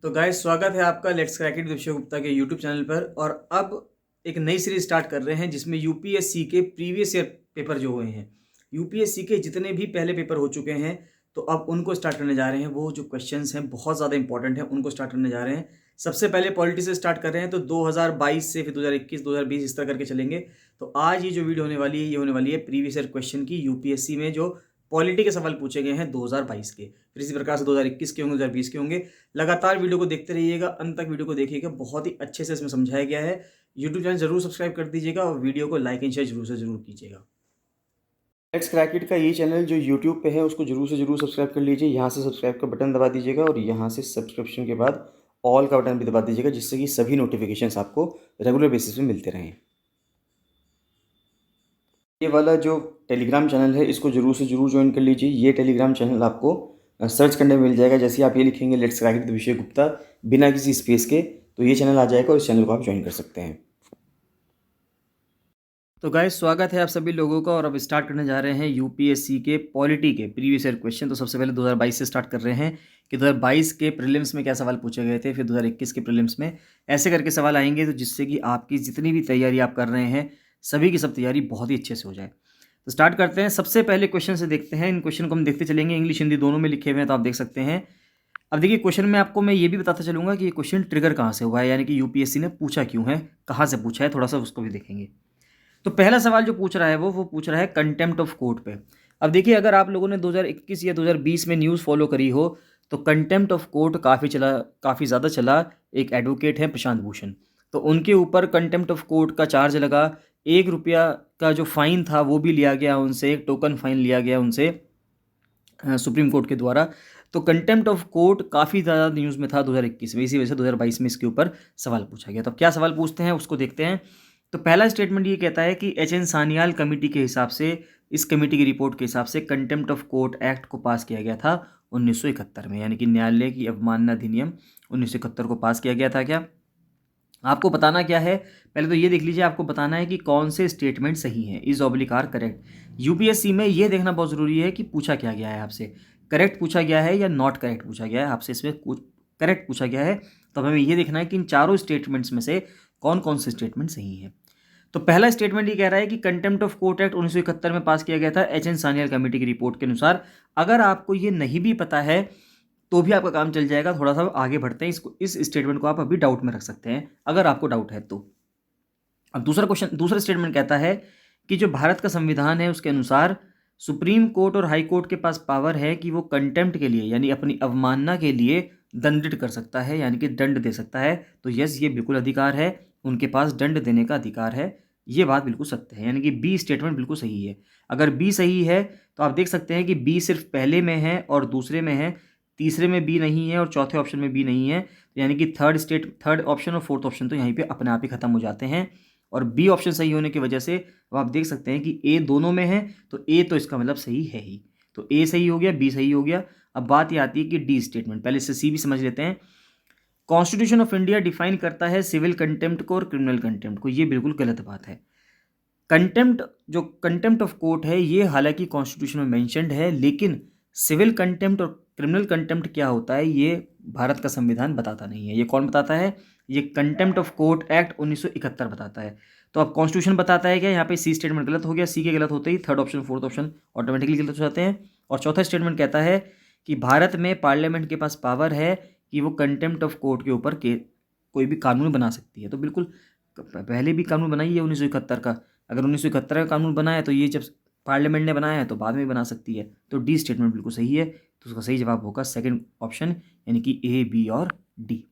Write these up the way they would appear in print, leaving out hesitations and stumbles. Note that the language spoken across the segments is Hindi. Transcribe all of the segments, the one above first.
तो गाइस स्वागत है आपका let's crack it Divya Gupta के यूट्यूब चैनल पर। और अब एक नई सीरीज स्टार्ट कर रहे हैं जिसमें यूपीएससी के प्रीवियस ईयर पेपर जो हुए हैं, यूपीएससी के जितने भी पहले पेपर हो चुके हैं, तो अब उनको स्टार्ट करने जा रहे हैं। वो जो क्वेश्चंस हैं बहुत ज़्यादा इंपॉर्टेंट हैं, उनको स्टार्ट करने जा रहे हैं। सबसे पहले पॉलिटी से स्टार्ट कर रहे हैं, तो 2022 से फिर 2021 2020 इस तरह करके चलेंगे। तो आज ये जो वीडियो होने वाली है, ये होने वाली है प्रीवियस ईयर क्वेश्चन की। यूपीएससी में जो पॉलिटी के सवाल पूछे गए हैं 2022 के, फिर इसी प्रकार से 2021 के होंगे, 2020 के होंगे। लगातार वीडियो को देखते रहिएगा, अंत तक वीडियो को देखिएगा, बहुत ही अच्छे से इसमें समझाया गया है। यूट्यूब चैनल जरूर सब्सक्राइब कर दीजिएगा और वीडियो को लाइक एंड शेयर जरूर से जरूर कीजिएगा। लेट्स क्रैक इट का ये चैनल जो यूट्यूब पे है उसको जरूर से जरूर सब्सक्राइब कर लीजिए। यहाँ से सब्सक्राइब का बटन दबा दीजिएगा और यहाँ से सब्सक्रिप्शन के बाद ऑल का बटन भी दबा दीजिएगा, जिससे कि सभी नोटिफिकेशंस आपको रेगुलर बेसिस पे मिलते रहें। ये वाला जो टेलीग्राम चैनल है इसको जरूर से जरूर ज्वाइन कर लीजिए। ये टेलीग्राम चैनल आपको सर्च करने में मिल जाएगा। जैसे आप ये लिखेंगे लेट्स क्रैक इट विषय गुप्ता बिना किसी स्पेस के, तो ये चैनल आ जाएगा और इस चैनल को आप ज्वाइन कर सकते हैं। तो गाइस स्वागत है आप सभी लोगों का, और अब स्टार्ट करने जा रहे हैं यूपीएससी के पॉलिटी के प्रीवियस ईयर क्वेश्चन। तो सबसे पहले 2022 से स्टार्ट कर रहे हैं कि 2022 के प्रीलिम्स में क्या सवाल पूछे गए थे, फिर 2021 के प्रीलिम्स में ऐसे करके सवाल आएंगे, तो जिससे कि आपकी जितनी भी तैयारी आप कर रहे हैं सभी की सब तैयारी बहुत ही अच्छे से हो जाए। तो स्टार्ट करते हैं। सबसे पहले क्वेश्चन से देखते हैं। इन क्वेश्चन को हम देखते चलेंगे, इंग्लिश हिंदी दोनों में लिखे हुए हैं, तो आप देख सकते हैं। अब देखिए क्वेश्चन में आपको मैं ये भी बताता चलूँगा कि ये क्वेश्चन ट्रिगर कहाँ से हुआ है, यानी कि यूपीएससी ने पूछा क्यों है, कहाँ से पूछा है, थोड़ा सा उसको भी देखेंगे। तो पहला सवाल जो पूछ रहा है वो पूछ रहा है कंटेम्प्ट ऑफ कोर्ट पे। अब देखिए अगर आप लोगों ने 2021 या 2020 में न्यूज़ फॉलो करी हो तो कंटेम्प्ट ऑफ कोर्ट काफ़ी ज़्यादा चला। एक एडवोकेट हैं प्रशांत भूषण, तो उनके ऊपर कंटेम्प्ट ऑफ कोर्ट का चार्ज लगा। 1 रुपया का जो फाइन था वो भी लिया गया उनसे, एक टोकन फाइन लिया गया उनसे सुप्रीम कोर्ट के द्वारा। तो कंटेम्प्ट ऑफ कोर्ट काफ़ी ज़्यादा न्यूज़ में था 2021 में, इसी वजह से 2022 में इसके ऊपर सवाल पूछा गया। तो अब क्या सवाल पूछते हैं उसको देखते हैं। तो पहला स्टेटमेंट ये कहता है कि एच एन सान्याल कमेटी के हिसाब से, इस कमेटी की रिपोर्ट के हिसाब से कंटेम्प्ट ऑफ कोर्ट एक्ट को पास किया गया था 1971 में, यानी कि न्यायालय की अवमानना अधिनियम 1971 को पास किया गया था। क्या आपको बताना क्या है, पहले तो ये देख लीजिए, आपको बताना है कि कौन से स्टेटमेंट सही हैं, is oblique are correct. UPSC में ये देखना बहुत ज़रूरी है कि पूछा क्या गया है आपसे, करेक्ट पूछा गया है या नॉट करेक्ट पूछा गया है आपसे। इसमें करेक्ट पूछा गया है तो हमें ये देखना है कि इन चारों स्टेटमेंट्स में से कौन कौन से स्टेटमेंट सही हैं। तो पहला स्टेटमेंट ये कह रहा है कि कंटेम्प्ट ऑफ कोर्ट एक्ट 1971 में पास किया गया था एच एन सान्याल कमेटी की रिपोर्ट के अनुसार। अगर आपको ये नहीं भी पता है तो भी आपका काम चल जाएगा। थोड़ा सा आगे बढ़ते हैं, इसको इस स्टेटमेंट को आप अभी डाउट में रख सकते हैं अगर आपको डाउट है तो। अब दूसरा स्टेटमेंट कहता है कि जो भारत का संविधान है उसके अनुसार सुप्रीम कोर्ट और हाई कोर्ट के पास पावर है कि वो कंटेम्प्ट के लिए यानी अपनी अवमानना के लिए दंडित कर सकता है, यानी कि दंड दे सकता है। तो यस, ये बिल्कुल अधिकार है, उनके पास दंड देने का अधिकार है। ये बात बिल्कुल सत्य है, यानी कि बी स्टेटमेंट बिल्कुल सही है। अगर बी सही है तो आप देख सकते हैं कि बी सिर्फ पहले में है और दूसरे में है, तीसरे में बी नहीं है और चौथे ऑप्शन में बी नहीं है। यानी कि थर्ड ऑप्शन और फोर्थ ऑप्शन तो यहीं पे अपने आप ही खत्म हो जाते हैं। और बी ऑप्शन सही होने की वजह से अब आप देख सकते हैं कि ए दोनों में है, तो ए तो इसका मतलब सही है ही। तो ए सही हो गया, बी सही हो गया। अब बात ये आती है कि डी स्टेटमेंट, पहले इससे सी भी समझ लेते हैं। कॉन्स्टिट्यूशन ऑफ इंडिया डिफाइन करता है सिविल कंटेम्प्ट को और क्रिमिनल कंटेम्प्ट को, ये बिल्कुल गलत बात है। कंटेम्प्ट ऑफ कोर्ट है ये हालांकि कॉन्स्टिट्यूशन में मेंशन्ड है, लेकिन सिविल कंटेम्प्ट और क्रिमिनल कंटेम्प्ट क्या होता है ये भारत का संविधान बताता नहीं है। ये कौन बताता है? ये कंटेम्प्ट ऑफ कोर्ट एक्ट 1971 बताता है। तो अब कॉन्स्टिट्यूशन बताता है क्या? यहाँ पे सी स्टेटमेंट गलत हो गया, सी के गलत होते ही third option fourth option automatically गलत हो जाते हैं। और चौथा स्टेटमेंट कहता है कि भारत में पार्लियामेंट के पास पावर है कि वो कंटेम्प्ट ऑफ कोर्ट के ऊपर कोई भी कानून बना सकती है। तो बिल्कुल पहले भी कानून बनाई है 1971 का। अगर 1971 का कानून बनाया तो ये जब पार्लियामेंट ने बनाया है तो बाद में बना सकती है। तो डी स्टेटमेंट बिल्कुल सही है। तो उसका सही जवाब होगा सेकंड ऑप्शन, यानी कि ए, बी और डी।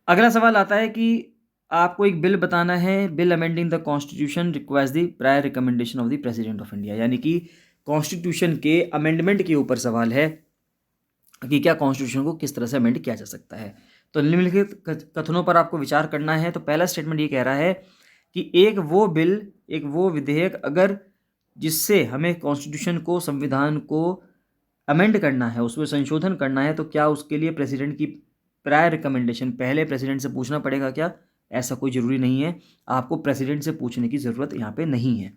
अगला सवाल आता है कि आपको एक बिल बताना है, bill amending the constitution requires the prior recommendation of the president of India, यानी कि कॉन्स्टिट्यूशन के अमेंडमेंट के ऊपर सवाल है कि क्या कॉन्स्टिट्यूशन को किस तरह से अमेंड किया जा सकता है। तो निम्नलिखित कथनों पर आपको विचार करना है। तो पहला स्टेटमेंट ये कह रहा है कि एक वो विधेयक अगर जिससे हमें कॉन्स्टिट्यूशन को, संविधान को अमेंड करना है, उसमें संशोधन करना है, तो क्या उसके लिए प्रेसिडेंट की प्रायर रिकमेंडेशन, पहले प्रेसिडेंट से पूछना पड़ेगा क्या? ऐसा कोई ज़रूरी नहीं है, आपको प्रेसिडेंट से पूछने की ज़रूरत यहाँ पे नहीं है।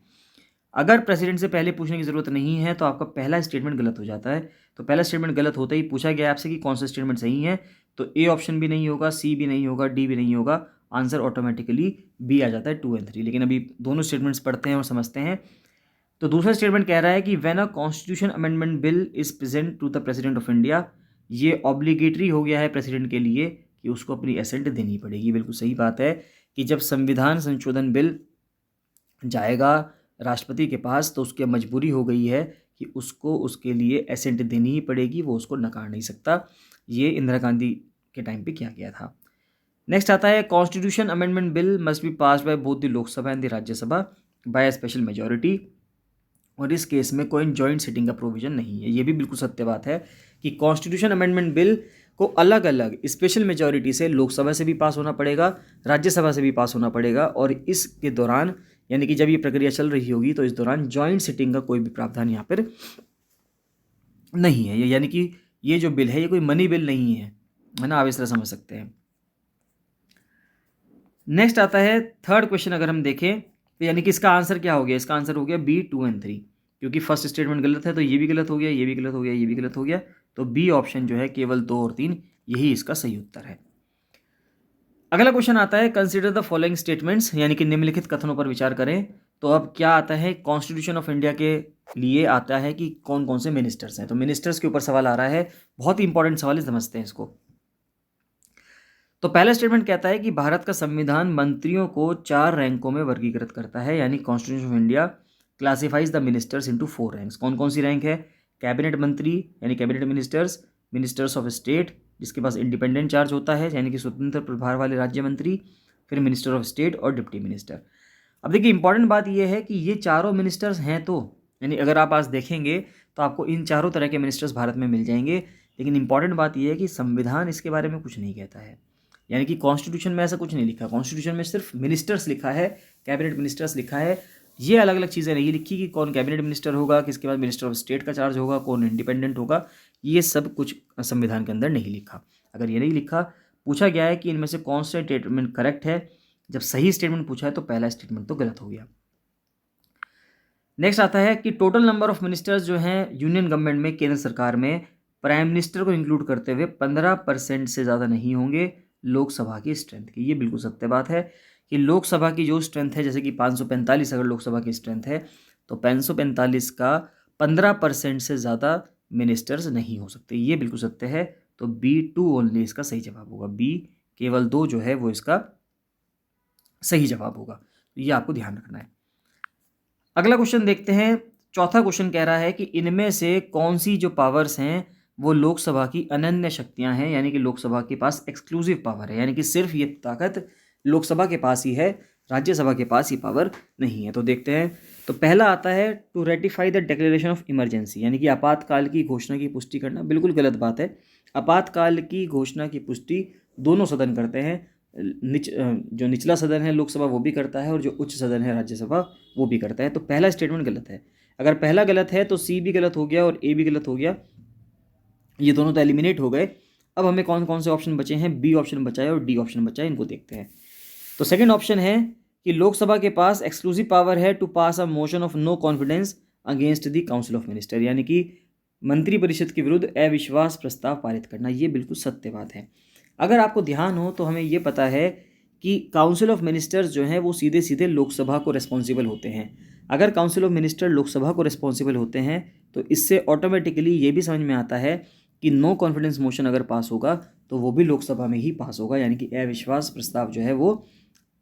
अगर प्रेसिडेंट से पहले पूछने की ज़रूरत नहीं है तो आपका पहला स्टेटमेंट गलत हो जाता है। तो पहला स्टेटमेंट गलत होता ही पूछा गया आपसे कि कौन सा स्टेटमेंट सही है, तो ए ऑप्शन भी नहीं होगा, सी भी नहीं होगा, डी भी नहीं होगा, आंसर ऑटोमेटिकली बी आ जाता है 2 और 3। लेकिन अभी दोनों स्टेटमेंट्स पढ़ते हैं और समझते हैं। तो दूसरा स्टेटमेंट कह रहा है कि when a constitution amendment bill is present to the president of India, ये ऑब्लिगेटरी हो गया है प्रेसिडेंट के लिए कि उसको अपनी एसेंट देनी पड़ेगी। बिल्कुल सही बात है कि जब संविधान संशोधन बिल जाएगा राष्ट्रपति के पास तो उसकी मजबूरी हो गई है कि उसको उसके लिए एसेंट देनी ही पड़ेगी, वो उसको नकार नहीं सकता। ये इंदिरा गांधी के टाइम पे किया गया था। नेक्स्ट आता है constitution amendment bill must be pass by both the Lok Sabha and the Rajya Sabha by special majority, और इस केस में कोई जॉइंट सिटिंग का प्रोविजन नहीं है। ये भी बिल्कुल सत्य बात है कि कॉन्स्टिट्यूशन अमेंडमेंट बिल को अलग अलग स्पेशल मेजॉरिटी से लोकसभा से भी पास होना पड़ेगा, राज्यसभा से भी पास होना पड़ेगा, और इसके दौरान यानी कि जब ये प्रक्रिया चल रही होगी तो इस दौरान जॉइंट सिटिंग का कोई भी प्रावधान यहाँ पर नहीं है। यानी कि ये जो बिल है ये कोई मनी बिल नहीं है ना, आप इस तरह समझ सकते हैं। नेक्स्ट आता है थर्ड क्वेश्चन। अगर हम देखें तो यानी कि इसका आंसर क्या हो गया, इसका आंसर हो गया बी 2 और 3, क्योंकि फर्स्ट स्टेटमेंट गलत है तो ये भी गलत हो गया, ये भी गलत हो गया, ये भी गलत हो गया। तो बी ऑप्शन जो है केवल 2 और 3 यही इसका सही उत्तर है। अगला क्वेश्चन आता है कंसिडर द फॉलोइंग स्टेटमेंट्स, यानी कि निम्नलिखित कथनों पर विचार करें। तो अब क्या आता है, कॉन्स्टिट्यूशन ऑफ इंडिया के लिए आता है कि कौन कौन से मिनिस्टर्स हैं। तो मिनिस्टर्स के ऊपर सवाल आ रहा है, बहुत ही इंपॉर्टेंट सवाल है, समझते हैं इसको। तो पहला स्टेटमेंट कहता है कि भारत का संविधान मंत्रियों को 4 रैंकों में वर्गीकृत करता है, यानी constitution of India classifies the ministers into 4 ranks. कौन कौन सी रैंक है, कैबिनेट मंत्री यानी cabinet ministers, ministers of state जिसके पास इंडिपेंडेंट चार्ज होता है यानी कि स्वतंत्र प्रभार वाले राज्य मंत्री, फिर मिनिस्टर ऑफ स्टेट और डिप्टी मिनिस्टर। अब देखिए इंपॉर्टेंट बात यह है कि ये चारों मिनिस्टर्स हैं, तो यानी अगर आप आज देखेंगे तो आपको इन चारों तरह के मिनिस्टर्स भारत में मिल जाएंगे। लेकिन इंपॉर्टेंट बात यह है कि संविधान इसके बारे में कुछ नहीं कहता है, यानी कि कॉन्स्टिट्यूशन में ऐसा कुछ नहीं लिखा। कॉन्स्टिट्यूशन में सिर्फ मिनिस्टर्स लिखा है, कैबिनेट मिनिस्टर्स लिखा है। ये अलग अलग चीज़ें नहीं लिखी कि कौन कैबिनेट मिनिस्टर होगा, किसके बाद मिनिस्टर ऑफ स्टेट का चार्ज होगा, कौन इंडिपेंडेंट होगा, ये सब कुछ संविधान के अंदर नहीं लिखा। अगर ये नहीं लिखा, पूछा गया है कि इनमें से कौन सा स्टेटमेंट करेक्ट है, जब सही स्टेटमेंट पूछा है तो पहला स्टेटमेंट तो गलत हो गया। नेक्स्ट आता है कि टोटल नंबर ऑफ मिनिस्टर्स जो हैं यूनियन गवर्नमेंट में, केंद्र सरकार में, प्राइम मिनिस्टर को इंक्लूड करते हुए 15% से ज़्यादा नहीं होंगे लोकसभा की स्ट्रेंथ की। ये बिल्कुल सत्य बात है कि लोकसभा की जो स्ट्रेंथ है, जैसे कि 545 अगर लोकसभा की स्ट्रेंथ है तो 545 का 15% से ज़्यादा मिनिस्टर्स नहीं हो सकते। ये बिल्कुल सत्य है। तो B2 ओनली इसका सही जवाब होगा। बी केवल 2 जो है वो इसका सही जवाब होगा। ये आपको ध्यान रखना है। अगला क्वेश्चन देखते हैं। चौथा क्वेश्चन कह रहा है कि इनमें से कौन सी जो पावर्स हैं वो लोकसभा की अनन्य शक्तियां हैं, यानी कि लोकसभा के पास एक्सक्लूसिव पावर है, यानी कि सिर्फ ये ताकत लोकसभा के पास ही है, राज्यसभा के पास ये पावर नहीं है। तो देखते हैं। तो पहला आता है to ratify the declaration of emergency, यानी कि आपातकाल की घोषणा की पुष्टि करना। बिल्कुल गलत बात है। आपातकाल की घोषणा की पुष्टि दोनों सदन करते हैं। जो निचला सदन है लोकसभा वो भी करता है, और जो उच्च सदन है राज्यसभा वो भी करता है। तो पहला स्टेटमेंट गलत है। अगर पहला गलत है तो सी भी गलत हो गया और ए भी गलत हो गया, ये दोनों तो एलिमिनेट हो गए। अब हमें कौन कौन से ऑप्शन बचे हैं, बी ऑप्शन बचा है और डी ऑप्शन बचा है, इनको देखते हैं। तो सेकंड ऑप्शन है कि लोकसभा के पास एक्सक्लूसिव पावर है to pass a motion of no confidence against the council of minister, यानी कि मंत्रिपरिषद के विरुद्ध अविश्वास प्रस्ताव पारित करना। ये बिल्कुल सत्य बात है। अगर आपको ध्यान हो तो हमें ये पता है कि काउंसिल ऑफ मिनिस्टर्स जो हैं वो सीधे सीधे लोकसभा को रिस्पॉन्सिबल होते हैं। अगर काउंसिल ऑफ मिनिस्टर लोकसभा को रिस्पॉन्सिबल होते हैं तो इससे ऑटोमेटिकली ये भी समझ में आता है कि नो कॉन्फिडेंस मोशन अगर पास होगा तो वो भी लोकसभा में ही पास होगा, यानी कि अविश्वास प्रस्ताव जो है वो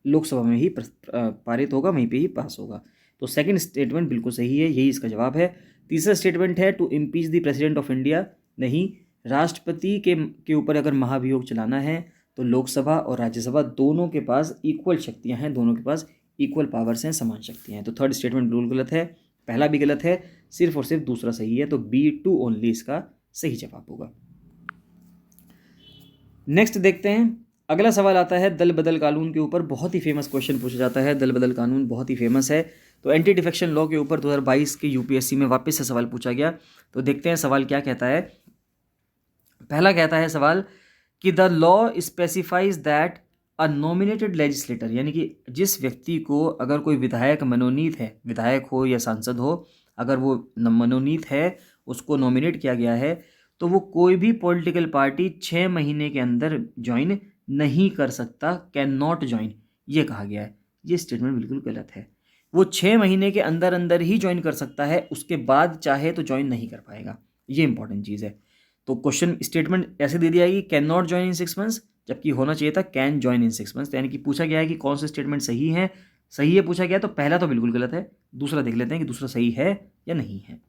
लोकसभा में ही पारित होगा, वहीं पे ही पास होगा। तो सेकंड स्टेटमेंट बिल्कुल सही है, यही इसका जवाब है। तीसरा स्टेटमेंट है to impeach the president of India. नहीं, राष्ट्रपति के ऊपर अगर महाभियोग चलाना है तो लोकसभा और राज्यसभा दोनों के पास इक्वल शक्तियां हैं, दोनों के पास इक्वल पावर्स हैं, समान शक्तियां हैं। तो थर्ड स्टेटमेंट बिल्कुल गलत है, पहला भी गलत है, सिर्फ और सिर्फ दूसरा सही है। तो B2 ओनली इसका सही जवाब होगा। नेक्स्ट देखते हैं। अगला सवाल आता है दल बदल कानून के ऊपर। बहुत ही फेमस क्वेश्चन पूछा जाता है, दल बदल कानून बहुत ही फेमस है। तो एंटी डिफेक्शन लॉ के ऊपर 2022 के UPSC में वापस से सवाल पूछा गया। तो देखते हैं सवाल क्या कहता है। पहला कहता है सवाल कि the law specifies that a nominated legislator, यानी कि जिस व्यक्ति को अगर कोई विधायक मनोनीत है, विधायक हो या सांसद हो, अगर वो मनोनीत है, उसको नॉमिनेट किया गया है, तो वो कोई भी पॉलिटिकल पार्टी 6 महीने के अंदर ज्वाइन नहीं कर सकता, कैन नॉट ज्वाइन, ये कहा गया है। ये स्टेटमेंट बिल्कुल गलत है। वो 6 महीने के अंदर अंदर ही ज्वाइन कर सकता है, उसके बाद चाहे तो ज्वाइन नहीं कर पाएगा। ये इंपॉर्टेंट चीज़ है। तो क्वेश्चन स्टेटमेंट ऐसे दे दिया है कि can not join in 6 months, जबकि होना चाहिए था कैन ज्वाइन इन 6 मंथ्स। यानी कि पूछा गया है कि कौन सा स्टेटमेंट सही है, सही है पूछा गया, तो पहला तो बिल्कुल गलत है। दूसरा देख लेते हैं कि दूसरा सही है या नहीं है।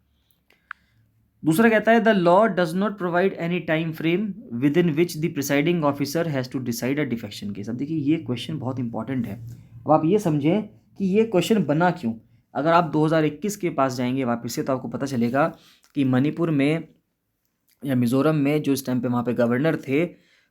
दूसरा कहता है the law does not provide any time frame within which the presiding officer has to decide a defection case. अब देखिए ये क्वेश्चन बहुत इंपॉर्टेंट है। अब आप ये समझें कि ये क्वेश्चन बना क्यों। अगर आप 2021 के पास जाएंगे वापस से, तो आपको पता चलेगा कि मणिपुर में या मिज़ोरम में जो इस टाइम पे वहाँ पे गवर्नर थे,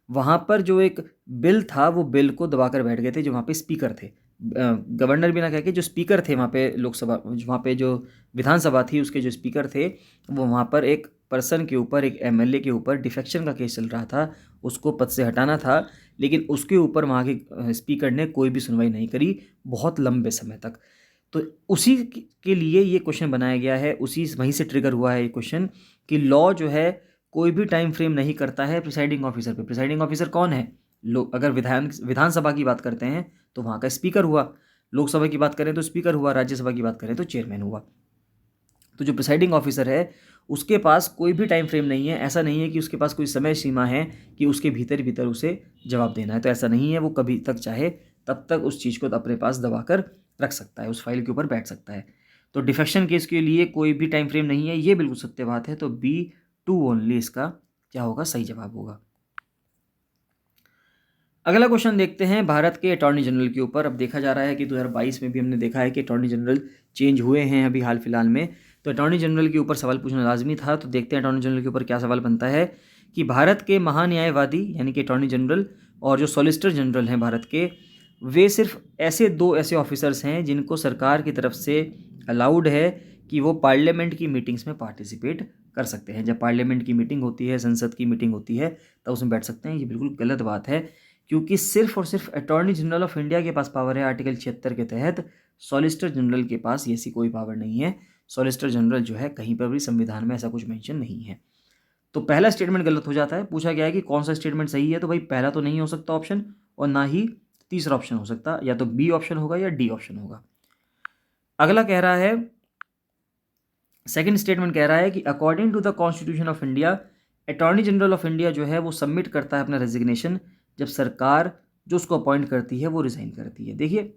वहाँ पर जो एक बिल था, वो बिल को दबाकर बैठ गए थे जो वहाँ पे स्पीकर थे। गवर्नर भी ना कह के जो स्पीकर थे वहाँ पे लोकसभा, वहाँ पे जो विधानसभा थी उसके जो स्पीकर थे, वो वहाँ पर एक पर्सन के ऊपर, एक एमएलए के ऊपर डिफेक्शन का केस चल रहा था, उसको पद से हटाना था, लेकिन उसके ऊपर वहाँ के स्पीकर ने कोई भी सुनवाई नहीं करी बहुत लंबे समय तक। तो उसी के लिए ये क्वेश्चन बनाया गया है, उसी वहीं से ट्रिगर हुआ है ये क्वेश्चन कि लॉ जो है कोई भी टाइम फ्रेम नहीं करता है प्रिसाइडिंग ऑफिसर पे। प्रिसाइडिंग ऑफिसर कौन है? लोग अगर विधानसभा की बात करते हैं तो वहाँ का स्पीकर हुआ, लोकसभा की बात करें तो स्पीकर हुआ, राज्यसभा की बात करें तो चेयरमैन हुआ। तो जो प्रिसाइडिंग ऑफिसर है उसके पास कोई भी टाइम फ्रेम नहीं है। ऐसा नहीं है कि उसके पास कोई समय सीमा है कि उसके भीतर भीतर उसे जवाब देना है, तो ऐसा नहीं है। वो कभी तक चाहे तब तक उस चीज़ को अपने पास दबा कर रख सकता है, उस फाइल के ऊपर बैठ सकता है। तो डिफेक्शन केस के लिए कोई भी टाइम फ्रेम नहीं है, ये बिल्कुल सत्य बात है। तो B2 ओनली इसका क्या होगा, सही जवाब होगा। अगला क्वेश्चन देखते हैं भारत के अटॉर्नी जनरल के ऊपर। अब देखा जा रहा है कि 2022 में भी हमने देखा है कि अटॉर्नी जनरल चेंज हुए हैं अभी हाल फिलहाल में, तो अटॉर्नी जनरल के ऊपर सवाल पूछना लाजमी था। तो देखते हैं अटॉर्नी जनरल के ऊपर क्या सवाल बनता है कि भारत के महान्यायवादी यानी कि अटॉर्नी जनरल और जो सॉलिसिटर जनरल हैं भारत के, वे सिर्फ ऐसे ऑफिसर्स हैं जिनको सरकार की तरफ से अलाउड है कि वो पार्लियामेंट की मीटिंग्स में पार्टिसिपेट कर सकते हैं। जब पार्लियामेंट की मीटिंग होती है, संसद की मीटिंग होती है, तब उसमें बैठ सकते हैं। ये बिल्कुल गलत बात है, क्योंकि सिर्फ और सिर्फ अटॉर्नी जनरल ऑफ इंडिया के पास पावर है आर्टिकल 76 के तहत। सॉलिसिटर जनरल के पास ऐसी कोई पावर नहीं है। सॉलिसिटर जनरल जो है कहीं पर भी संविधान में ऐसा कुछ मेंशन नहीं है। तो पहला स्टेटमेंट गलत हो जाता है। पूछा गया है कि कौन सा स्टेटमेंट सही है, तो भाई पहला तो नहीं हो सकता ऑप्शन, और ना ही तीसरा ऑप्शन हो सकता, या तो बी ऑप्शन होगा या डी ऑप्शन होगा। अगला कह रहा है, सेकंड स्टेटमेंट कह रहा है कि according to the constitution of India, attorney general of India जो है वो सबमिट करता है अपना रेजिग्नेशन जब सरकार जो उसको अपॉइंट करती है वो रिज़ाइन करती है। देखिए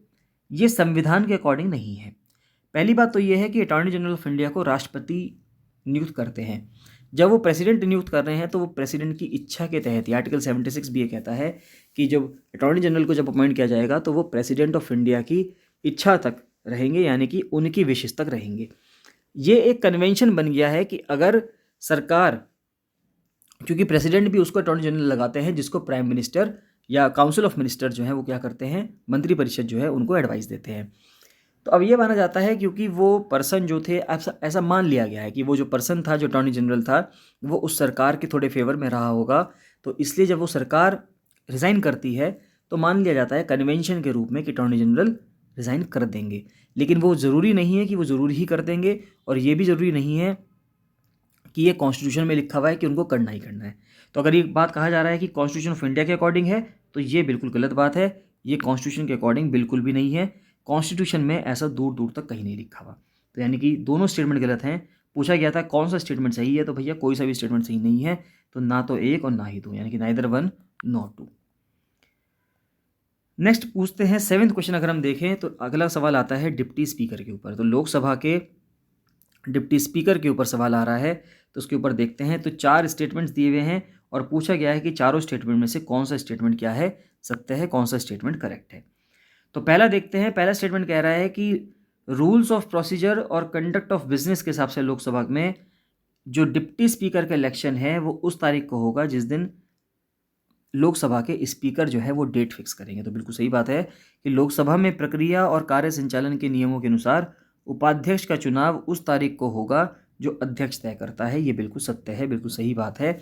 ये संविधान के अकॉर्डिंग नहीं है। पहली बात तो ये है कि अटॉर्नी जनरल ऑफ इंडिया को राष्ट्रपति नियुक्त करते हैं। जब वो प्रेसिडेंट नियुक्त कर रहे हैं तो वो प्रेसिडेंट की इच्छा के तहत ही, आर्टिकल 76 भी ये कहता है कि जब अटॉर्नी जनरल को जब अपॉइंट किया जाएगा तो वो प्रेसिडेंट ऑफ इंडिया की इच्छा तक रहेंगे, यानी कि उनकी विशेष तक रहेंगे। ये एक कन्वेंशन बन गया है कि अगर सरकार, क्योंकि प्रेसिडेंट भी उसको अटॉर्नी जनरल लगाते हैं जिसको प्राइम मिनिस्टर या काउंसिल ऑफ मिनिस्टर जो है वो क्या करते हैं, मंत्रिपरिषद जो है उनको एडवाइस देते हैं। तो अब ये माना जाता है क्योंकि वो पर्सन जो थे, ऐसा मान लिया गया है कि वो जो पर्सन था, जो अटॉर्नी जनरल था, वो उस सरकार के थोड़े फेवर में रहा होगा, तो इसलिए जब वो सरकार रिज़ाइन करती है तो मान लिया जाता है कन्वेंशन के रूप में कि अटॉर्नी जनरल रिज़ाइन कर देंगे। लेकिन वो ज़रूरी नहीं है कि वो ज़रूर ही कर देंगे, और ये भी ज़रूरी नहीं है कि ये कॉन्स्टिट्यूशन में लिखा हुआ है कि उनको करना ही करना है। तो अगर ये बात कहा जा रहा है कि कॉन्स्टिट्यूशन ऑफ इंडिया के अकॉर्डिंग है, तो ये बिल्कुल गलत बात है। ये कॉन्स्टिट्यूशन के अकॉर्डिंग बिल्कुल भी नहीं है। कॉन्स्टिट्यूशन में ऐसा दूर दूर तक कहीं नहीं लिखा हुआ। तो यानी कि दोनों स्टेटमेंट गलत हैं। पूछा गया था कौन सा स्टेटमेंट सही है, तो भैया कोई सा भी स्टेटमेंट सही नहीं है। तो ना तो एक और ना ही दो, यानी कि neither one not two. Next पूछते हैं सेवेंथ क्वेश्चन। अगर हम देखें तो अगला सवाल आता है डिप्टी स्पीकर के ऊपर। तो लोकसभा के डिप्टी स्पीकर के ऊपर सवाल आ रहा है, तो उसके ऊपर देखते हैं। तो 4 स्टेटमेंट्स दिए हुए हैं और पूछा गया है कि चारों स्टेटमेंट में से कौन सा स्टेटमेंट क्या है, सत्य है, कौन सा स्टेटमेंट करेक्ट है। तो पहला देखते हैं। पहला स्टेटमेंट कह रहा है कि रूल्स ऑफ प्रोसीजर और कंडक्ट ऑफ बिजनेस के हिसाब से लोकसभा में जो डिप्टी स्पीकर का इलेक्शन है वो उस तारीख को होगा जिस दिन लोकसभा के स्पीकर जो है वो डेट फिक्स करेंगे। तो बिल्कुल सही बात है कि लोकसभा में प्रक्रिया और कार्य संचालन के नियमों के अनुसार उपाध्यक्ष का चुनाव उस तारीख को होगा जो अध्यक्ष तय करता है। ये बिल्कुल सत्य है, बिल्कुल सही बात है।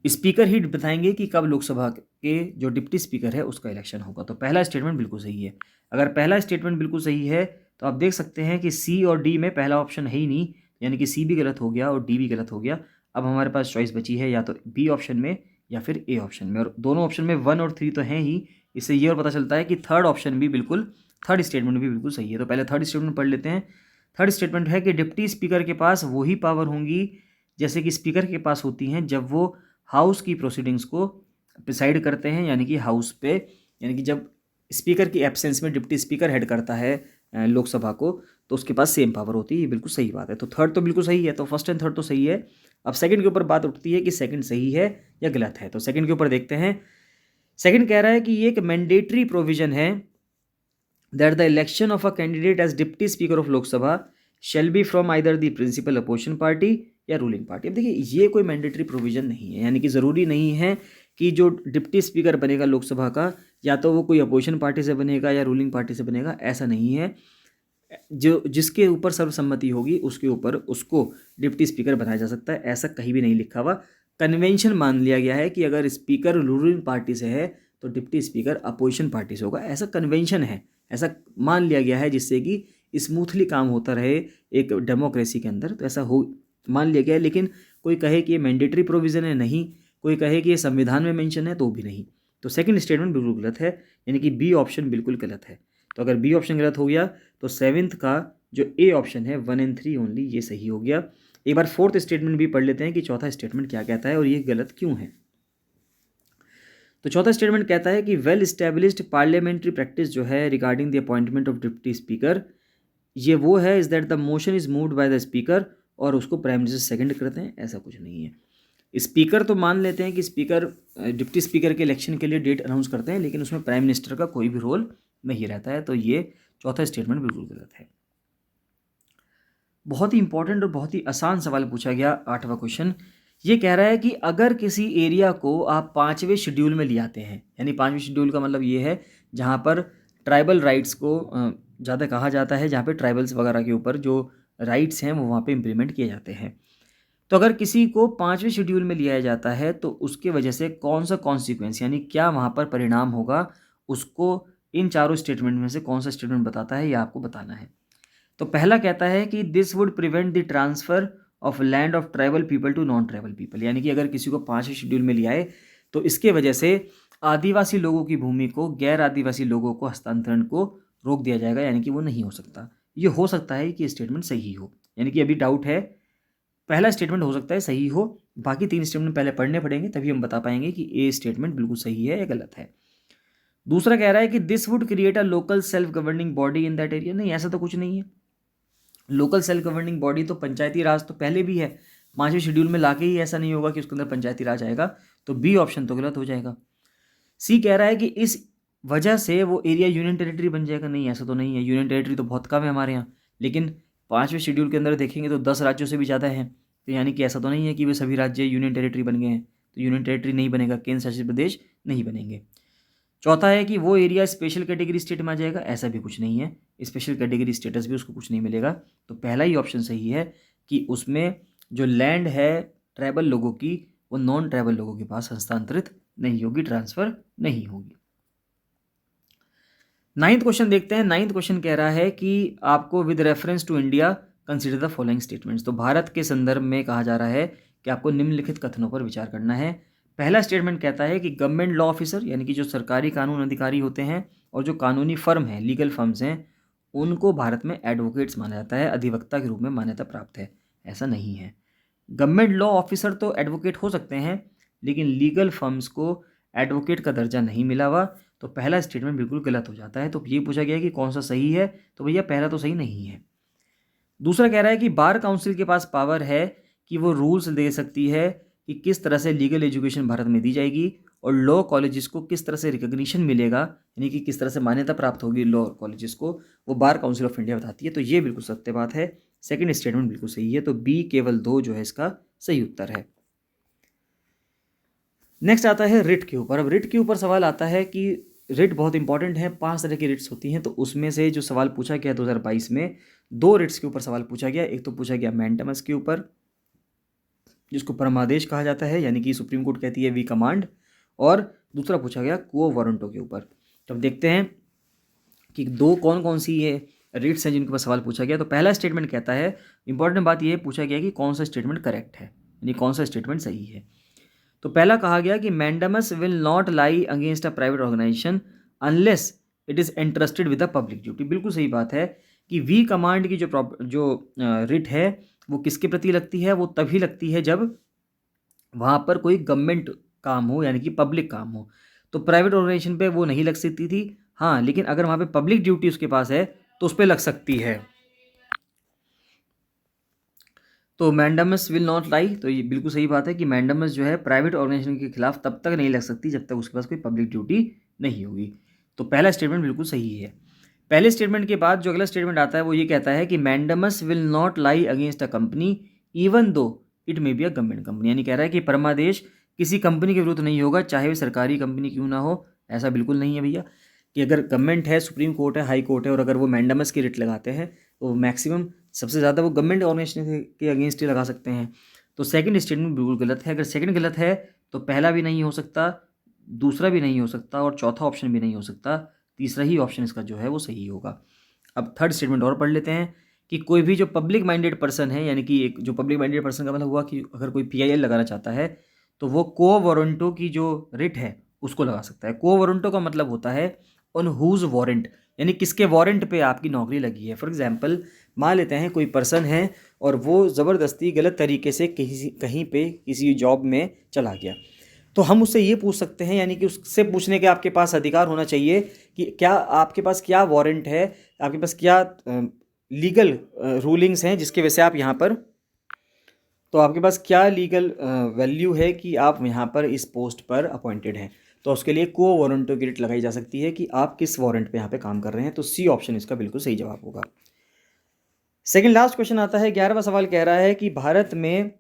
स्पीकर ही बताएंगे कि कब लोकसभा के जो डिप्टी स्पीकर है उसका इलेक्शन होगा। तो पहला स्टेटमेंट बिल्कुल सही है। अगर पहला स्टेटमेंट बिल्कुल सही है तो आप देख सकते हैं कि सी और डी में पहला ऑप्शन है ही नहीं, यानी कि सी भी गलत हो गया और डी भी गलत हो गया। अब हमारे पास चॉइस बची है या तो बी ऑप्शन में या फिर ए ऑप्शन में, और दोनों ऑप्शन में 1 और 3 तो हैं ही। इससे ये और पता चलता है कि थर्ड ऑप्शन भी बिल्कुल, थर्ड स्टेटमेंट भी बिल्कुल सही है। तो पहले थर्ड स्टेटमेंट पढ़ लेते हैं। थर्ड स्टेटमेंट है कि डिप्टी स्पीकर के पास वही पावर होंगी जैसे कि स्पीकर के पास होती हैं जब वो हाउस की प्रोसीडिंग्स को प्रिसाइड करते हैं, यानी कि हाउस पे, यानी कि जब स्पीकर की एब्सेंस में डिप्टी स्पीकर हेड करता है लोकसभा को, तो उसके पास सेम पावर होती है। ये बिल्कुल सही बात है। तो थर्ड तो बिल्कुल सही है, तो फर्स्ट एंड थर्ड तो सही है। अब सेकंड के ऊपर बात उठती है कि सेकंड सही है या गलत है। तो सेकंड के ऊपर देखते हैं। सेकंड कह रहा है कि ये एक मैंडेटरी प्रोविजन है that the election of a candidate as deputy speaker of Lok Sabha shall be from either the principal opposition party या रूलिंग पार्टी। अब देखिए, ये कोई मैंडेटरी प्रोविजन नहीं है, यानी कि ज़रूरी नहीं है कि जो डिप्टी स्पीकर बनेगा लोकसभा का या तो वो कोई अपोजिशन पार्टी से बनेगा या रूलिंग पार्टी से बनेगा, ऐसा नहीं है। जो जिसके ऊपर सर्वसम्मति होगी उसके ऊपर उसको डिप्टी स्पीकर बनाया जा सकता है, ऐसा कहीं भी नहीं लिखा हुआ। कन्वेंशन मान लिया गया है कि अगर स्पीकर रूलिंग पार्टी से है तो डिप्टी स्पीकर अपोजिशन पार्टी से होगा, ऐसा कन्वेंशन है, ऐसा मान लिया गया है जिससे कि स्मूथली काम होता रहे एक डेमोक्रेसी के अंदर। तो ऐसा हो मान लिया गया है। लेकिन कोई कहे कि ये मैंडेटरी प्रोविज़न है, नहीं। कोई कहे कि ये संविधान में मेंशन है, तो भी नहीं। तो सेकंड स्टेटमेंट बिल्कुल गलत है, यानी कि बी ऑप्शन बिल्कुल गलत है। तो अगर बी ऑप्शन गलत हो गया तो सेवेंथ का जो ए ऑप्शन है 1 और 3 ओनली, ये सही हो गया। एक बार फोर्थ स्टेटमेंट भी पढ़ लेते हैं कि चौथा स्टेटमेंट क्या कहता है और ये गलत क्यों है। तो चौथा स्टेटमेंट कहता है कि वेल इस्टेब्लिश्ड पार्लियामेंट्री प्रैक्टिस जो है regarding the appointment of deputy speaker, ये वो है is that the motion is moved by the speaker, और उसको प्राइम मिनिस्टर सेकंड करते हैं, ऐसा कुछ नहीं है। स्पीकर तो मान लेते हैं कि स्पीकर डिप्टी स्पीकर के इलेक्शन के लिए डेट अनाउंस करते हैं, लेकिन उसमें प्राइम मिनिस्टर का कोई भी रोल नहीं रहता है। तो ये चौथा स्टेटमेंट बिल्कुल गलत है। बहुत ही इंपॉर्टेंट और बहुत ही आसान सवाल पूछा गया, 8वां क्वेश्चन। ये कह रहा है कि अगर किसी एरिया को आप 5वें शेड्यूल में ले आते हैं, यानी 5वें शेड्यूल का मतलब ये है जहाँ पर ट्राइबल राइट्स को ज़्यादा कहा जाता है, जहाँ पे ट्राइबल्स वगैरह के ऊपर जो राइट्स हैं वो वहाँ पे इम्प्लीमेंट किए जाते हैं। तो अगर किसी को 5वें शेड्यूल में लिया जाता है तो उसके वजह से कौन सा कॉन्सिक्वेंस, यानी क्या वहाँ पर परिणाम होगा, उसको इन चारों स्टेटमेंट में से कौन सा स्टेटमेंट बताता है, यह आपको बताना है। तो पहला कहता है कि this would prevent the transfer of land of tribal people to non tribal people, यानी कि अगर किसी को 5वें शेड्यूल में लिया है तो इसके वजह से आदिवासी लोगों की भूमि को गैर आदिवासी लोगों को हस्तांतरण को रोक दिया जाएगा, यानी कि वो नहीं हो सकता। ये हो सकता है कि स्टेटमेंट सही हो, यानी कि अभी डाउट है। पहला स्टेटमेंट हो सकता है सही हो, बाकी 3 स्टेटमेंट पहले पढ़ने पड़ेंगे, तभी हम बता पाएंगे कि ए स्टेटमेंट बिल्कुल सही है या गलत है। दूसरा कह रहा है कि this would create a local self governing body in that area. नहीं, ऐसा तो कुछ नहीं है। लोकल सेल्फ गवर्निंग बॉडी तो पंचायती राज तो पहले भी है, 5वें शेड्यूल में लाके ही ऐसा नहीं होगा कि उसके अंदर पंचायती राज आएगा। तो बी ऑप्शन तो गलत हो जाएगा। सी कह रहा है कि इस वजह से वो एरिया यूनियन टेरिटरी बन जाएगा। नहीं, ऐसा तो नहीं है। यूनियन टेरिटरी तो बहुत कम है हमारे यहाँ, लेकिन 5वें शेड्यूल के अंदर देखेंगे तो 10 राज्यों से भी ज़्यादा है। तो यानी कि ऐसा तो नहीं है कि वे सभी राज्य यूनियन टेरिटरी बन गए हैं। तो यूनियन टेरिटरी नहीं बनेगा, केंद्र शासित प्रदेश नहीं बनेंगे। चौथा है कि वो एरिया स्पेशल कैटेगरी स्टेट में आ जाएगा। ऐसा भी कुछ नहीं है, स्पेशल कैटेगरी स्टेटस भी उसको कुछ नहीं मिलेगा। तो पहला ही ऑप्शन सही है कि उसमें जो लैंड है ट्राइबल लोगों की, वो नॉन ट्राइबल लोगों के पास हस्तांतरित नहीं होगी, ट्रांसफ़र नहीं होगी। 9th क्वेश्चन देखते हैं। 9th क्वेश्चन कह रहा है कि आपको with reference to India consider the following statements. तो भारत के संदर्भ में कहा जा रहा है कि आपको निम्नलिखित कथनों पर विचार करना है। पहला स्टेटमेंट कहता है कि गवर्नमेंट लॉ ऑफिसर, यानी कि जो सरकारी कानून अधिकारी होते हैं और जो कानूनी फर्म हैं, लीगल फर्म्स हैं, उनको भारत में एडवोकेट्स माना जाता है, अधिवक्ता के रूप में मान्यता प्राप्त है। ऐसा नहीं है। गवर्नमेंट लॉ ऑफिसर तो एडवोकेट हो सकते हैं, लेकिन लीगल फर्म्स को एडवोकेट का दर्जा नहीं मिला हुआ। तो पहला स्टेटमेंट बिल्कुल गलत हो जाता है। तो ये पूछा गया कि कौन सा सही है, तो भैया पहला तो सही नहीं है। दूसरा कह रहा है कि बार काउंसिल के पास पावर है कि वो रूल्स दे सकती है कि किस तरह से लीगल एजुकेशन भारत में दी जाएगी और लॉ कॉलेजेस को किस तरह से रिकग्निशन मिलेगा, यानी कि किस तरह से मान्यता प्राप्त होगी लॉ कॉलेजेस को, वो बार काउंसिल ऑफ इंडिया बताती है। तो ये बिल्कुल सत्य बात है। सेकंड स्टेटमेंट बिल्कुल सही है। तो बी केवल 2 जो है इसका सही उत्तर है। नेक्स्ट आता है रिट के ऊपर। अब रिट के ऊपर सवाल आता है कि रिट बहुत इंपॉर्टेंट है। 5 तरह की रिट्स होती हैं। तो उसमें से जो सवाल पूछा गया 2022 में, 2 रिट्स के ऊपर सवाल पूछा गया। एक तो पूछा गया मैंडमस के ऊपर, जिसको परमादेश कहा जाता है, यानी कि सुप्रीम कोर्ट कहती है वी कमांड। और दूसरा पूछा गया क्वो वारंटो के ऊपर। तो अब देखते हैं कि दो कौन कौन सी ये रिट्स हैं जिनके ऊपर सवाल पूछा गया। तो पहला स्टेटमेंट कहता है, इंपॉर्टेंट बात ये पूछा गया कि कौन सा स्टेटमेंट करेक्ट है, यानी कौन सा स्टेटमेंट सही है। तो पहला कहा गया कि mandamus will not lie against a private organisation unless it is entrusted with a public duty. बिल्कुल सही बात है कि वी कमांड की जो रिट है वो किसके प्रति लगती है, वो तभी लगती है जब वहाँ पर कोई गवर्नमेंट काम हो, यानी कि पब्लिक काम हो। तो प्राइवेट ऑर्गेनाइजेशन पे वो नहीं लग सकती थी, हाँ, लेकिन अगर वहाँ पे पब्लिक ड्यूटी उसके पास है तो उस पर लग सकती है। तो मैंडेमस विल नॉट लाई, तो ये बिल्कुल सही बात है कि मैंडेमस जो है प्राइवेट ऑर्गेनाइजेशन के खिलाफ तब तक नहीं लग सकती जब तक उसके पास कोई पब्लिक ड्यूटी नहीं होगी। तो पहला स्टेटमेंट बिल्कुल सही है। पहले स्टेटमेंट के बाद जो अगला स्टेटमेंट आता है वो ये कहता है कि mandamus will not lie against a company even though it may be a government company, यानी कह रहा है कि परमादेश किसी कंपनी के विरुद्ध नहीं होगा, चाहे वो सरकारी कंपनी क्यों ना हो। ऐसा बिल्कुल नहीं है भैया कि अगर गवर्नमेंट है, सुप्रीम कोर्ट है, हाई कोर्ट है, और अगर वो मैंडेमस की रिट लगाते हैं तो मैक्सिमम सबसे ज़्यादा वो गवर्नमेंट ऑर्गेनाइजेशन के अगेंस्ट ही लगा सकते हैं। तो सेकंड स्टेटमेंट बिल्कुल गलत है। अगर सेकंड गलत है तो पहला भी नहीं हो सकता, दूसरा भी नहीं हो सकता, और चौथा ऑप्शन भी नहीं हो सकता। तीसरा ही ऑप्शन इसका जो है वो सही होगा। अब थर्ड स्टेटमेंट और पढ़ लेते हैं कि कोई भी जो पब्लिक माइंडेड पर्सन है, यानी कि एक जो पब्लिक माइंडेड पर्सन का मतलब हुआ कि अगर कोई पीआईएल लगाना चाहता है तो वो को वारंटो की जो रिट है उसको लगा सकता है। को वारंटो का मतलब होता है ऑन हुज वारंट, यानी किसके वारंट पे आपकी नौकरी लगी है। फॉर एग्जाम्पल मान लेते हैं कोई पर्सन है और वो ज़बरदस्ती गलत तरीके से कहीं पे किसी जॉब में चला गया, तो हम उससे ये पूछ सकते हैं, यानी कि उससे पूछने के आपके पास अधिकार होना चाहिए कि क्या आपके पास क्या वारंट है, आपके पास क्या लीगल रूलिंग्स हैं जिसकी वजह से आप यहाँ पर, तो आपके पास क्या लीगल वैल्यू है कि आप यहाँ पर इस पोस्ट पर अपॉइंटेड हैं। तो उसके लिए को वारंटो की रिट लगाई जा सकती है कि आप किस वारंट पे यहाँ पे काम कर रहे हैं। तो सी ऑप्शन इसका बिल्कुल सही जवाब होगा। सेकंड लास्ट क्वेश्चन आता है, 11वां सवाल कह रहा है कि भारत में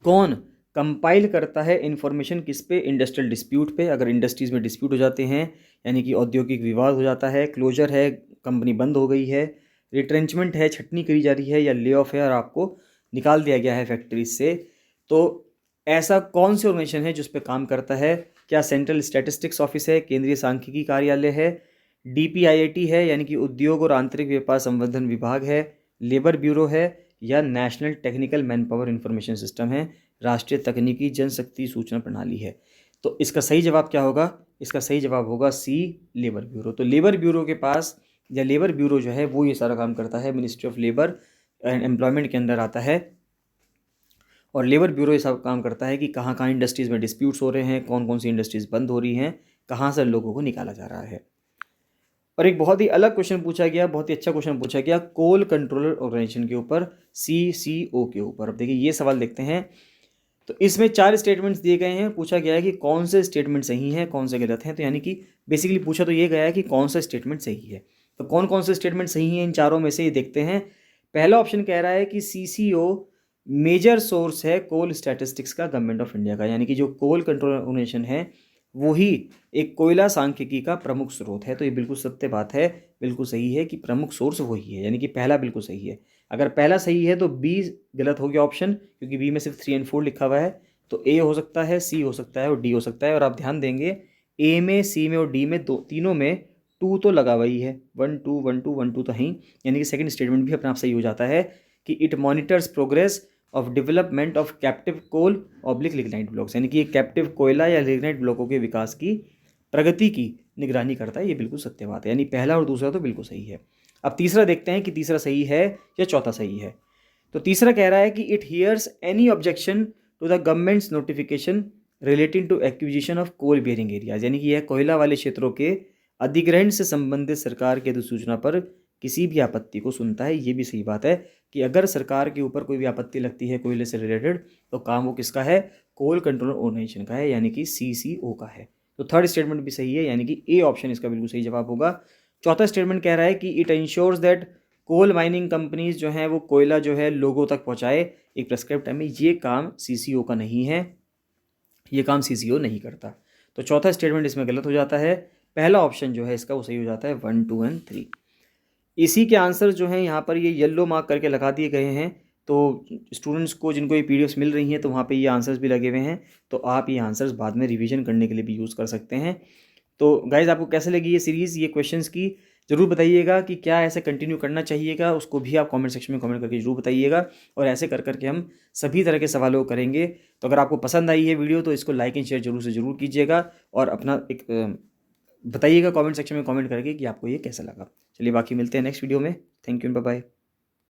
कौन कंपाइल करता है इंफॉर्मेशन किस पे, इंडस्ट्रियल डिस्प्यूट पे। अगर इंडस्ट्रीज़ में डिस्प्यूट हो जाते हैं, यानी कि औद्योगिक विवाद हो जाता है, क्लोजर है, कंपनी बंद हो गई है, रिट्रेंचमेंट है, छटनी करी जा रही है, या ले ऑफ है और आपको निकाल दिया गया है फैक्ट्रीज से, तो ऐसा कौन सी ऑर्गेनाइजेशन है जिस पे काम करता है। क्या सेंट्रल स्टैटिस्टिक्स ऑफिस है, केंद्रीय सांख्यिकी कार्यालय है, डीपीआईआईटी है यानी कि उद्योग और आंतरिक व्यापार संवर्धन विभाग है, लेबर ब्यूरो है, या national technical man power information system है, राष्ट्रीय तकनीकी जनशक्ति सूचना प्रणाली है। तो इसका सही जवाब क्या होगा, इसका सही जवाब होगा सी, लेबर ब्यूरो। तो लेबर ब्यूरो के पास, या लेबर ब्यूरो जो है वो ये सारा काम करता है, ministry of labour and employment के अंदर आता है। और लेबर ब्यूरो ये सब काम करता है कि कहाँ कहाँ इंडस्ट्रीज़ में डिस्प्यूट्स हो रहे हैं, कौन कौन सी इंडस्ट्रीज़ बंद हो रही हैं, कहाँ से लोगों को निकाला जा रहा है। और एक बहुत ही अलग क्वेश्चन पूछा गया, बहुत ही अच्छा क्वेश्चन पूछा गया कोल कंट्रोलर ऑर्गेनाइजेशन के ऊपर, CCO के ऊपर। अब देखिए ये सवाल देखते हैं। तो इसमें 4 स्टेटमेंट्स दिए गए हैं, पूछा गया है कि कौन से स्टेटमेंट सही हैं, कौन से गलत हैं। तो यानी कि बेसिकली पूछा तो ये गया है कि कौन सा स्टेटमेंट सही है। तो कौन कौन से स्टेटमेंट सही हैं इन चारों में से, ये देखते हैं। पहला ऑप्शन कह रहा है कि CCO मेजर सोर्स है कोल स्टैटिस्टिक्स का गवर्नमेंट ऑफ इंडिया का, यानी कि जो कोल कंट्रोल ऑर्गेनाइजेशन है वही एक कोयला सांख्यिकी का प्रमुख स्रोत है। तो ये बिल्कुल सत्य बात है, बिल्कुल सही है कि प्रमुख सोर्स वही है, यानी कि पहला बिल्कुल सही है। अगर पहला सही है तो बी गलत हो गया ऑप्शन, क्योंकि बी में सिर्फ 3 और 4 लिखा हुआ है। तो ए हो सकता है, सी हो सकता है और डी हो सकता है। और आप ध्यान देंगे ए में, सी में और डी में तीनों में 2 तो लगा हुआ ही है, 1 2 1 2 1 2 तो ही, यानी कि सेकंड स्टेटमेंट भी अपने आप सही हो जाता है कि it monitors progress of development of captive coal oblique lignite blocks, यानी कि ये कैप्टिव कोयला या लिग्नाइट ब्लॉकों के विकास की प्रगति की निगरानी करता है। ये बिल्कुल सत्य बात है, यानी पहला और दूसरा तो बिल्कुल सही है। अब तीसरा देखते हैं कि तीसरा सही है या चौथा सही है। तो तीसरा कह रहा है कि it hears any objection to the government's notification relating to acquisition of coal bearing areas, यानी कि यह कोयला वाले क्षेत्रों के अधिग्रहण से संबंधित सरकार की अधिसूचना पर किसी भी आपत्ति को सुनता है। ये भी सही बात है कि अगर सरकार के ऊपर कोई भी आपत्ति लगती है कोयले से रिलेटेड, तो काम वो किसका है, कोल कंट्रोल ऑर्गेनाइजेशन का है, यानी कि CCO का है। तो थर्ड स्टेटमेंट भी सही है, यानी कि ए ऑप्शन इसका बिल्कुल सही जवाब होगा। चौथा स्टेटमेंट कह रहा है कि it ensures that coal mining companies जो हैं वो कोयला जो है लोगों तक पहुंचाए एक प्रेस्क्राइब टाइम में। ये काम CCO का नहीं है, ये काम CCO नहीं करता। तो चौथा स्टेटमेंट इसमें गलत हो जाता है। पहला ऑप्शन जो है इसका वो सही हो जाता है, 1 2 और 3। इसी के आंसर जो हैं यहाँ पर ये येलो मार्क करके लगा दिए गए हैं, तो स्टूडेंट्स को जिनको ये पीडीएफ्स मिल रही हैं तो वहाँ पे ये आंसर्स भी लगे हुए हैं, तो आप ये आंसर्स बाद में रिवीजन करने के लिए भी यूज़ कर सकते हैं। तो गाइज़ आपको कैसे लगी ये सीरीज़, ये क्वेश्चंस की ज़रूर बताइएगा कि क्या ऐसे कंटिन्यू करना चाहिएगा, उसको भी आप कमेंट सेक्शन में कमेंट करके ज़रूर बताइएगा। और ऐसे कर करके हम सभी तरह के सवालों को करेंगे। तो अगर आपको पसंद आई है वीडियो तो इसको लाइक एंड शेयर जरूर से ज़रूर कीजिएगा और अपना एक बताइएगा कमेंट सेक्शन में कमेंट करके कि आपको ये कैसा लगा। चलिए बाकी मिलते हैं नेक्स्ट वीडियो में। Thank you, bye bye.